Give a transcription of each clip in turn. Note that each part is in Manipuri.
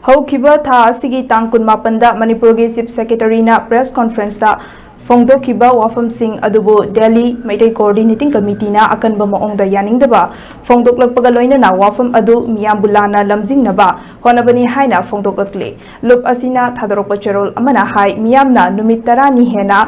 Haukiba tha asigi tang kunmapanda Manipur ge Chief Secretary na press conference da phongdokhiba wapham sing adubu Delhi Maitai Coordinating Committee na akanba maongda yaningdaba phongdoklakpaga loina na wapham adu miyambulana lamjingnaba honabani haina phongdoklakle lup asina thadorokpa cherol amana hai miyamna numit 10 ni hena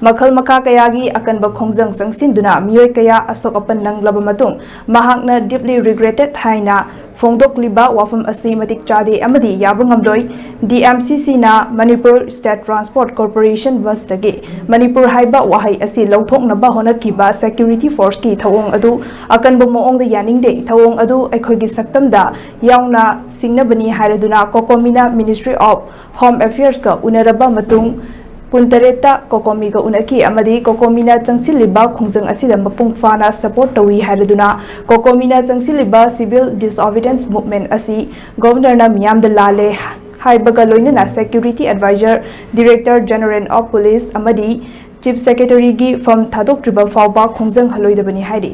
makhal makha kayagi akanba khongjang sangsinduna miyoi kaya asokapan nanglaba matung mahakna deeply regretted haina phongdokliba wapham asi matik chade amadi yabungamloi DMCC na Manipur State Transport Corporation bus dage Manipur haiba wahai asi lauthoknaba honakiba security force ki thawong adu akanba moongda yaningde thawong adu aikhoigi saktamda yauna singnabani hairaduna kokomina Ministry of Home Affairs ka unaraba matung kuntareta kokomi ga unaki amadi kokomina changsiliba khongjang asida mapung fana support tawi hairaduna kokomina changsiliba civil disobedience movement asi governor na miyam da lale haibaga loinana security advisor director general of police amadi chief secretary gi from thadok tribal fawba khongjang haloidabani hairi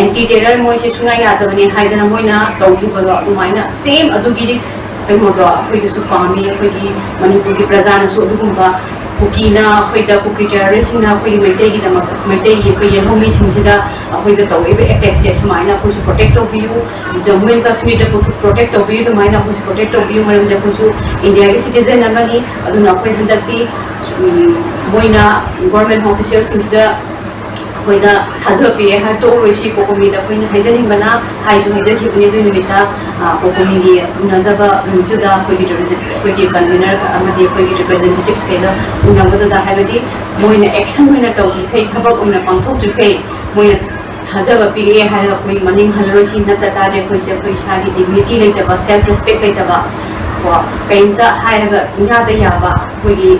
anti terror moi se sungai yadabani haidana moina tawkibado adumaina same adugiri modo akhoi su pami akhoi Manipur ki prajana su adugumba kukina akhoi da kuki terrorist na akhoi maitai gi dama maitai gi akhoi yehomi singsida akhoi da tawibe attack se sumaina akhoi su protect of you Jammu and Kashmir da protect of you maina akhoi su protect of you maram da akhoi su India ki citizen amani aduna akhoi handati moina government officials singsida koida hazapi ha to roshi kokomi da koina haizani bana haisu haida khibni du nimita kokomi gi unazaba mutu da koigi convener amadi koigi representatives kaida unabada da habadi moina action hoina to kai thabak oina pangthok ju kai moina hazaba pi e ha koi maning halroshi na ta ta de koi se koi sa gi dignity leita ba self respect leita ba ko kainta hairaga nya da ya ba koigi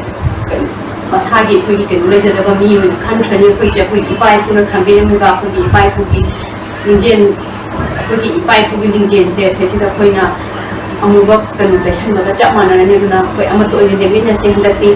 masagi koi ke nulese da ba mi yo kan thani koi se koi ipai puna khambe muga koi ipai koi injen koi ipai koi lingjen se da koi na amuga kan ta shan da cha mana ne na koi amato ne de witness se handati